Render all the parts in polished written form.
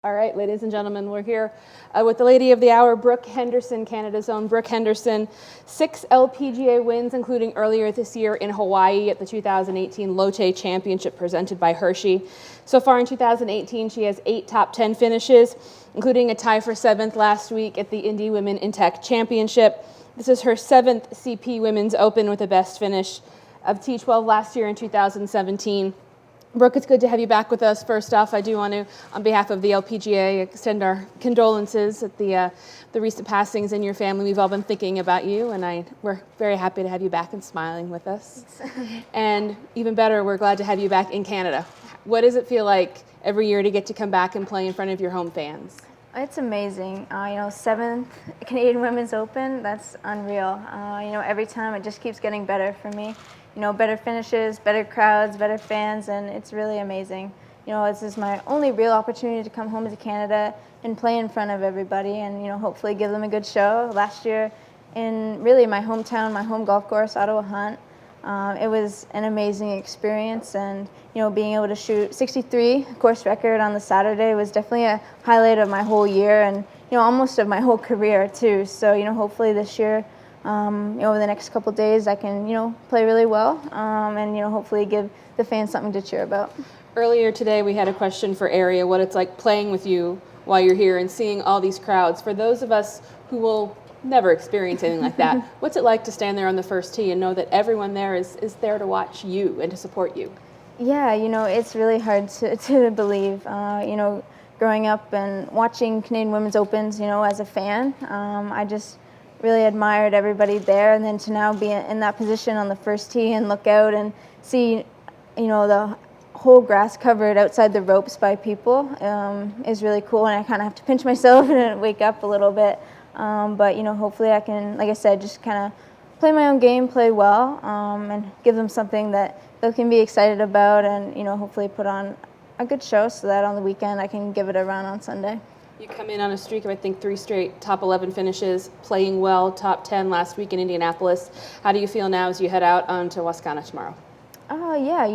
All right, ladies and gentlemen, we're here with the lady of the hour, Brooke Henderson, Canada's own Brooke Henderson. 6 LPGA wins, including earlier this year in Hawaii at the 2018 Lotte Championship presented by Hershey. So far in 2018, she has 8 top 10 finishes, including a tie for 7th last week at the Indy Women in Tech Championship. This is her 7th CP Women's Open with a best finish of T12 last year in 2017. Brooke, it's good to have you back with us. First off, I do want to, on behalf of the LPGA, extend our condolences at the recent passings in your family. We've all been thinking about you, and we're very happy to have you back and smiling with us. And even better, we're glad to have you back in Canada. What does it feel like every year to get to come back and play in front of your home fans? It's amazing. 7th Canadian Women's Open, that's unreal. Every time it just keeps getting better for me. Better finishes, better crowds, better fans, and it's really amazing. This is my only real opportunity to come home to Canada and play in front of everybody and, hopefully give them a good show. Last year in really my hometown, my home golf course, Ottawa Hunt, it was an amazing experience, and, being able to shoot 63 course record on the Saturday was definitely a highlight of my whole year and, almost of my whole career too. So, hopefully this year, over the next couple days, I can, play really well and, hopefully give the fans something to cheer about. Earlier today, we had a question for Aria, what it's like playing with you while you're here and seeing all these crowds. For those of us who will never experience anything like that, what's it like to stand there on the first tee and know that everyone there is there to watch you and to support you? Yeah, it's really hard to believe. Growing up and watching Canadian Women's Opens, as a fan, I just really admired everybody there, and then to now be in that position on the first tee and look out and see, the whole grass covered outside the ropes by people is really cool, and I kind of have to pinch myself and wake up a little bit. But hopefully I can, like I said, just kind of play my own game, play well, and give them something that they can be excited about, and hopefully put on a good show so that on the weekend I can give it a run on Sunday. You come in on a streak of, I think, 3 straight top 11 finishes, playing well, top 10 last week in Indianapolis. How do you feel now as you head out onto Wascana tomorrow? Yeah,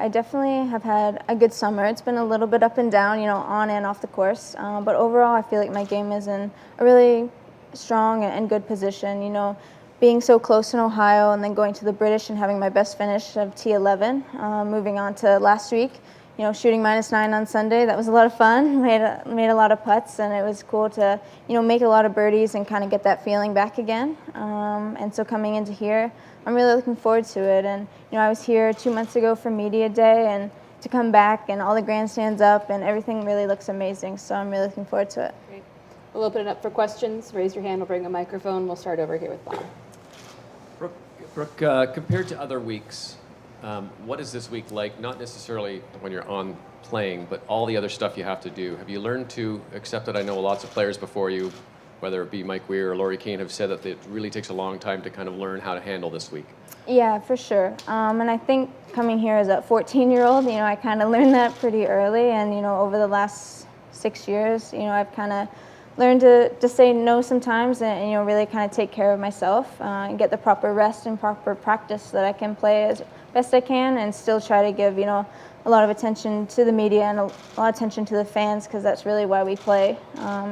I definitely have had a good summer. It's been a little bit up and down, on and off the course. But overall, I feel like my game is in a really strong and good position. Being so close in Ohio and then going to the British and having my best finish of T11, moving on to last week. Shooting -9 on Sunday, that was a lot of fun. Made a lot of putts, and it was cool to, make a lot of birdies and kind of get that feeling back again. And so coming into here, I'm really looking forward to it. And, I was here 2 months ago for Media Day, and to come back and all the grandstands up and everything really looks amazing. So I'm really looking forward to it. Great. We'll open it up for questions. Raise your hand, we'll bring a microphone. We'll start over here with Bob. Brooke, compared to other weeks, what is this week like? Not necessarily when you're on playing, but all the other stuff you have to do. Have you learned to accept it? I know lots of players before you, whether it be Mike Weir or Laurie Kane, have said that it really takes a long time to kind of learn how to handle this week. Yeah, for sure. And I think coming here as a 14-year-old, I kind of learned that pretty early. And, over the last 6 years, I've kind of learned to say no sometimes and, really kind of take care of myself and get the proper rest and proper practice so that I can play as best I can and still try to give, a lot of attention to the media and a lot of attention to the fans, because that's really why we play,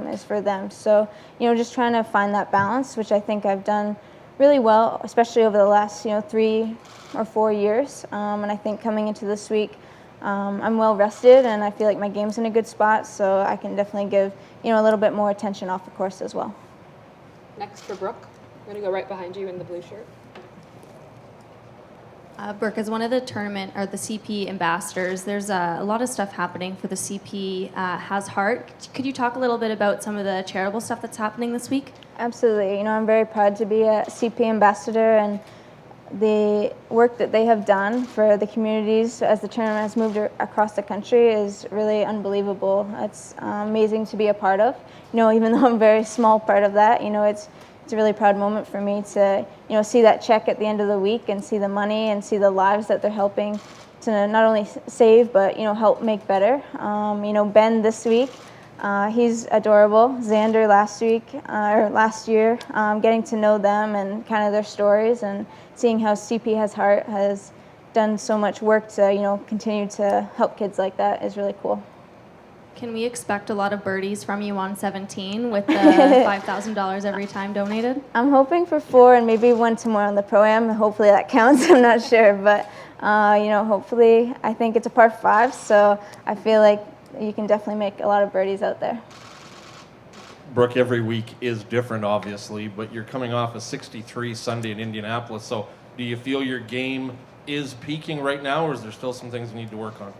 is for them. So, just trying to find that balance, which I think I've done really well, especially over the last, 3 or 4 years. And I think coming into this week, I'm well rested, and I feel like my game's in a good spot, so I can definitely give, a little bit more attention off the course as well. Next for Brooke. I'm going to go right behind you in the blue shirt. Brooke, as one of the tournament or the CP ambassadors, there's a lot of stuff happening for the CP Has Heart. Could you talk a little bit about some of the charitable stuff that's happening this week? Absolutely. I'm very proud to be a CP ambassador, and the work that they have done for the communities as the tournament has moved across the country is really unbelievable. It's amazing to be a part of. Even though I'm a very small part of that, it's a really proud moment for me to, see that check at the end of the week and see the money and see the lives that they're helping to not only save but, help make better. Ben this week, he's adorable. Xander last year, getting to know them and kind of their stories and seeing how CP Has Heart has done so much work to, continue to help kids like that is really cool. Can we expect a lot of birdies from you on 17 with the $5,000 every time donated? I'm hoping for 4 and maybe 1 tomorrow on the Pro-Am. Hopefully that counts. I'm not sure, but hopefully I think it's a par 5, so I feel like you can definitely make a lot of birdies out there. Brooke, every week is different, obviously, but you're coming off a 63 Sunday in Indianapolis, so do you feel your game is peaking right now, or is there still some things you need to work on?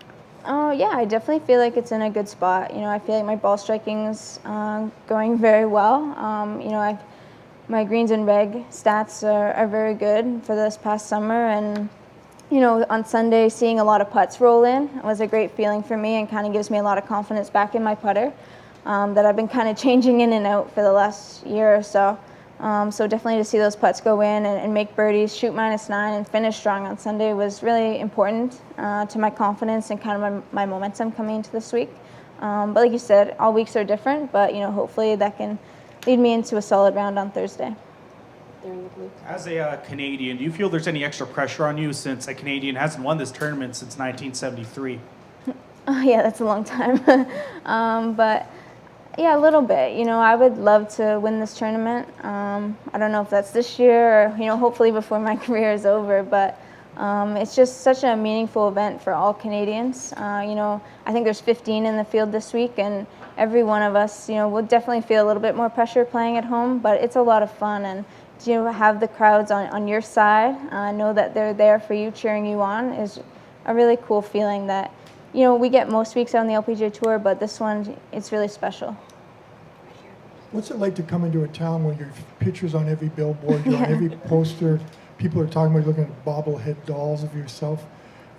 Oh, yeah, I definitely feel like it's in a good spot. I feel like my ball striking's going very well. My greens and reg stats are very good for this past summer, and on Sunday, seeing a lot of putts roll in was a great feeling for me and kind of gives me a lot of confidence back in my putter that I've been kind of changing in and out for the last year or so. So definitely to see those putts go in and make birdies, shoot -9 and finish strong on Sunday was really important to my confidence and kind of my momentum coming into this week. But like you said, all weeks are different, but hopefully that can lead me into a solid round on Thursday. As a Canadian, do you feel there's any extra pressure on you since a Canadian hasn't won this tournament since 1973? Oh, yeah, that's a long time. But yeah, a little bit. I would love to win this tournament. I don't know if that's this year or, hopefully before my career is over, but it's just such a meaningful event for all Canadians. I think there's 15 in the field this week, and every one of us, will definitely feel a little bit more pressure playing at home, but it's a lot of fun. And to have the crowds on your side, know that they're there for you, cheering you on, is a really cool feeling that we get most weeks on the LPGA Tour, but this one, it's really special. What's it like to come into a town where your picture's on every billboard, you're on every poster, people are talking about looking at bobblehead dolls of yourself?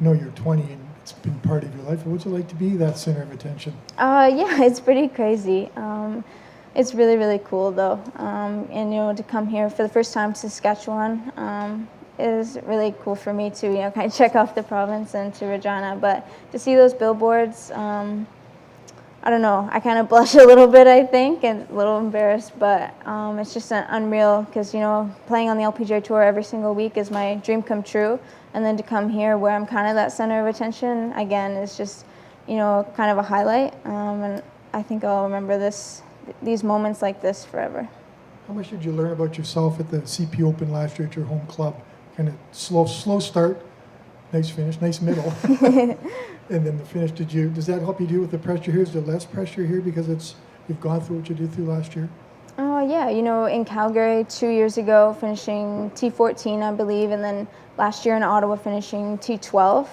You're 20 and it's been part of your life. What's it like to be that center of attention? Yeah, it's pretty crazy. It's really, really cool, though. And, to come here for the first time to Saskatchewan is really cool for me to, kind of check off the province and to Regina. But to see those billboards, I don't know, I kind of blush a little bit, I think, and a little embarrassed, but it's just unreal because, playing on the LPGA Tour every single week is my dream come true. And then to come here where I'm kind of that center of attention, again, is just, kind of a highlight. And I think I'll remember these moments like this forever. How much did you learn about yourself at the CP Open last year at your home club? Kind of slow start, nice finish, nice middle. And then the finish, does that help you deal with the pressure here? Is there less pressure here because you've gone through what you did through last year? Oh, yeah. In Calgary 2 years ago, finishing T14, I believe, and then last year in Ottawa finishing T12,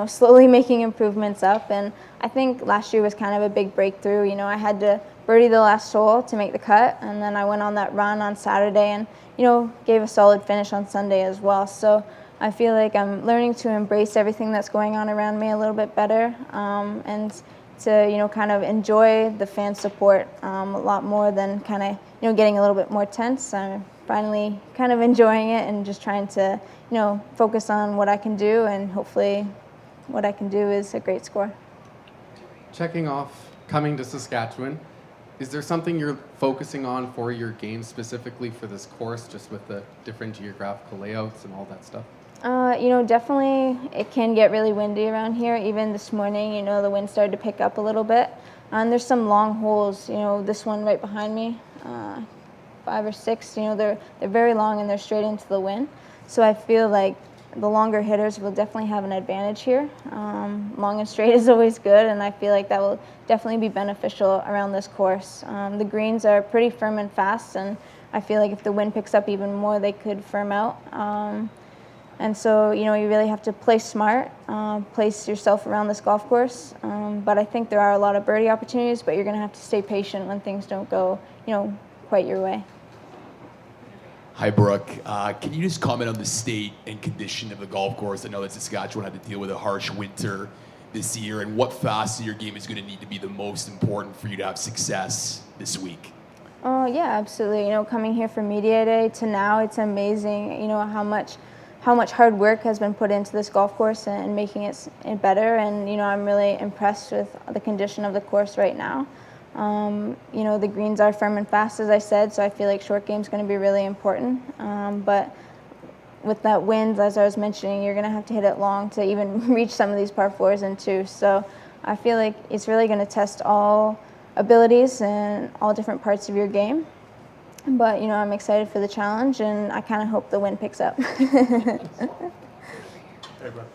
slowly making improvements up. And I think last year was kind of a big breakthrough. I had to birdie the last hole to make the cut, and then I went on that run on Saturday and, gave a solid finish on Sunday as well. So I feel like I'm learning to embrace everything that's going on around me a little bit better, and to, kind of enjoy the fan support a lot more than kind of, getting a little bit more tense. I'm finally kind of enjoying it and just trying to, focus on what I can do, and hopefully what I can do is a great score. Checking off coming to Saskatchewan, is there something you're focusing on for your game specifically for this course, just with the different geographical layouts and all that stuff? Definitely it can get really windy around here. Even this morning, the wind started to pick up a little bit. And there's some long holes, this one right behind me, 5 or 6, they're very long and they're straight into the wind. So I feel like the longer hitters will definitely have an advantage here. Long and straight is always good, and I feel like that will definitely be beneficial around this course. The greens are pretty firm and fast, and I feel like if the wind picks up even more, they could firm out. And so, you really have to play smart, place yourself around this golf course. But I think there are a lot of birdie opportunities, but you're going to have to stay patient when things don't go, quite your way. Hi, Brooke. Can you just comment on the state and condition of the golf course? I know that Saskatchewan had to deal with a harsh winter this year, and what facet of your game is going to need to be the most important for you to have success this week? Oh, yeah, absolutely. Coming here for Media Day to now, it's amazing, how much hard work has been put into this golf course and making it better. And, I'm really impressed with the condition of the course right now. The greens are firm and fast, as I said, so I feel like short game is going to be really important. But with that wind, as I was mentioning, you're going to have to hit it long to even reach some of these par 4s and 2s. So I feel like it's really going to test all abilities and all different parts of your game. But, I'm excited for the challenge, and I kind of hope the wind picks up. Hey, Brooke.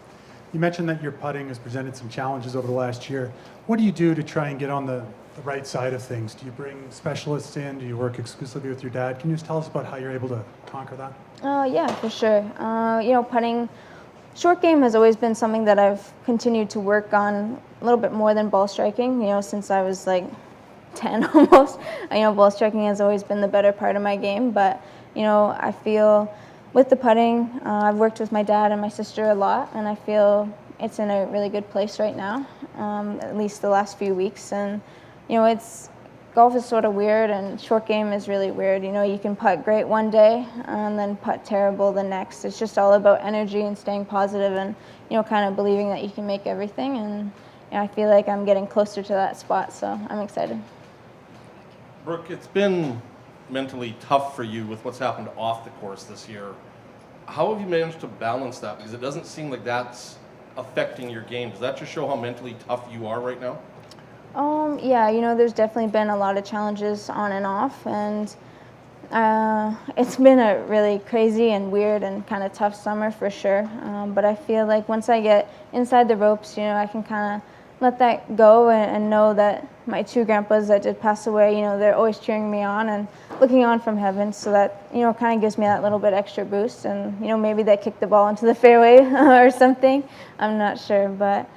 You mentioned that your putting has presented some challenges over the last year. What do you do to try and get on the right side of things? Do you bring specialists in? Do you work exclusively with your dad? Can you just tell us about how you're able to conquer that? Yeah, for sure. Putting, short game has always been something that I've continued to work on a little bit more than ball striking, since I was like 10 almost. Ball striking has always been the better part of my game, but, I feel with the putting, I've worked with my dad and my sister a lot, and I feel it's in a really good place right now, at least the last few weeks. And, golf is sort of weird, and short game is really weird. You can putt great one day and then putt terrible the next. It's just all about energy and staying positive and, kind of believing that you can make everything. And I feel like I'm getting closer to that spot, so I'm excited. Brooke, it's been mentally tough for you with what's happened off the course this year. How have you managed to balance that? Because it doesn't seem like that's affecting your game. Does that just show how mentally tough you are right now? Yeah, there's definitely been a lot of challenges on and off, and it's been a really crazy and weird and kind of tough summer for sure. But I feel like once I get inside the ropes, I can kind of let that go and know that my two grandpas that did pass away, they're always cheering me on and looking on from heaven. So that, kind of gives me that little bit extra boost. And, maybe they kicked the ball into the fairway or something. I'm not sure. But,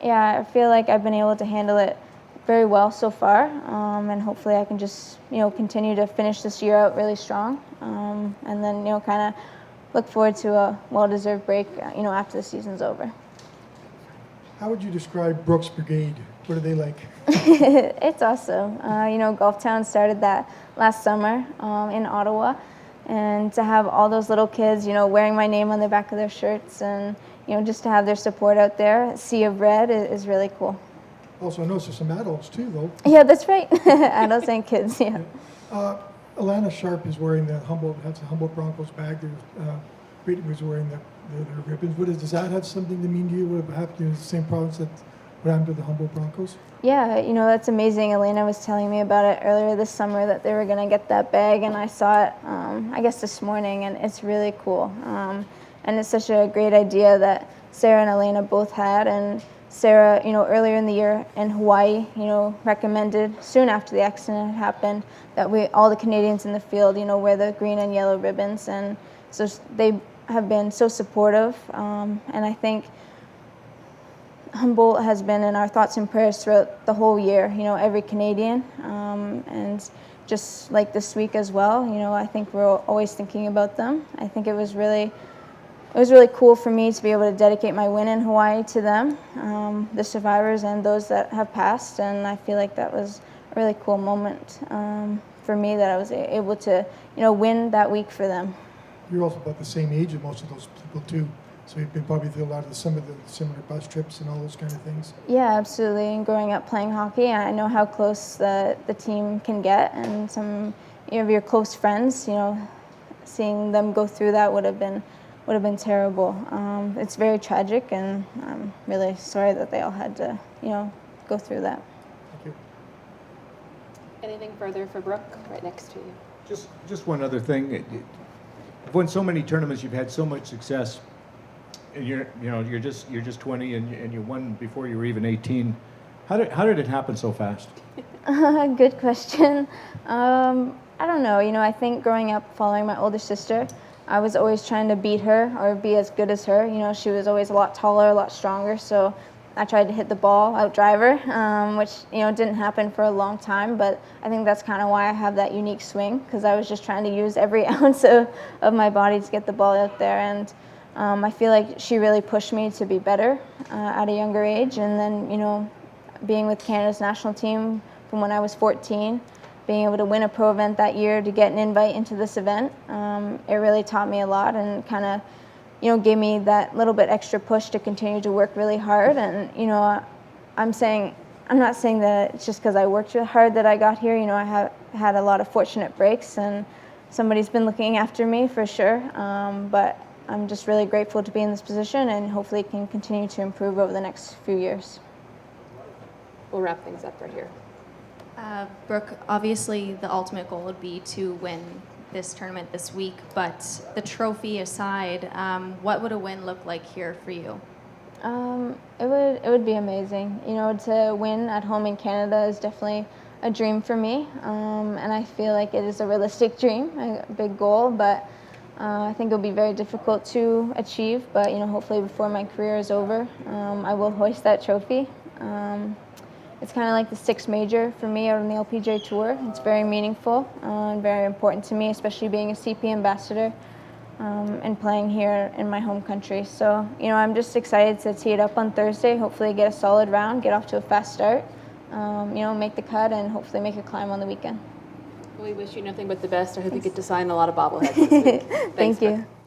yeah, I feel like I've been able to handle it very well so far. And hopefully I can just, continue to finish this year out really strong. And then, kind of look forward to a well-deserved break, after the season's over. How would you describe Brooks Brigade? What are they like? It's awesome. Golf Town started that last summer in Ottawa. And to have all those little kids, wearing my name on the back of their shirts and, just to have their support out there, Sea of Red is really cool. Also, I noticed there's some adults too, though. Yeah, that's right. Adults and kids, yeah. Alana Sharp is wearing the Humboldt Broncos bag. Brady was wearing the ribbons. Does that have something to mean to you? Would it happen in the same province that what happened to the Humboldt Broncos? Yeah, that's amazing. Elena was telling me about it earlier this summer that they were going to get that bag, and I saw it, I guess this morning, and it's really cool. And it's such a great idea that Sarah and Elena both had, and Sarah, earlier in the year in Hawaii, recommended soon after the accident had happened that all the Canadians in the field, wear the green and yellow ribbons, and so they have been so supportive, and I think Humboldt has been in our thoughts and prayers throughout the whole year, every Canadian, and just like this week as well, I think we're always thinking about them. I think it was really cool for me to be able to dedicate my win in Hawaii to them, the survivors and those that have passed, and I feel like that was a really cool moment for me that I was able to, win that week for them. You're also about the same age as most of those people too, so you've been probably through a lot of some of the similar bus trips and all those kind of things. Yeah, absolutely. And growing up playing hockey, I know how close the team can get, and some of your close friends, seeing them go through that would have been terrible. It's very tragic, and I'm really sorry that they all had to, go through that. Thank you. Anything further for Brooke? Right next to you. Just one other thing. You've won so many tournaments. You've had so much success. And you're just 20, and you won before you were even 18. How did it happen so fast? Good question. I don't know. I think growing up following my older sister, I was always trying to beat her or be as good as her. She was always a lot taller, a lot stronger, so I tried to hit the ball, outdrive her, which, didn't happen for a long time, but I think that's kind of why I have that unique swing, because I was just trying to use every ounce of my body to get the ball out there, and I feel like she really pushed me to be better at a younger age, and then, being with Canada's national team from when I was 14, being able to win a pro event that year to get an invite into this event, it really taught me a lot and kind of, gave me that little bit extra push to continue to work really hard. And, I'm not saying that it's just because I worked really hard that I got here. I have had a lot of fortunate breaks, and somebody's been looking after me for sure. But I'm just really grateful to be in this position, and hopefully can continue to improve over the next few years. We'll wrap things up right here. Brooke, obviously the ultimate goal would be to win this tournament this week, but the trophy aside, what would a win look like here for you? It would be amazing. You know, to win at home in Canada is definitely a dream for me, and I feel like it is a realistic dream, a big goal, but I think it'll be very difficult to achieve. But you know, hopefully before my career is over, I will hoist that trophy. It's kind of like the sixth major for me out on the LPGA Tour. It's very meaningful and very important to me, especially being a CP ambassador and playing here in my home country. So, you know, I'm just excited to tee it up on Thursday, hopefully get a solid round, get off to a fast start, you know, make the cut, and hopefully make a climb on the weekend. We wish you nothing but the best. I hope you get to sign a lot of bobbleheads this week. Thank you. Brooke.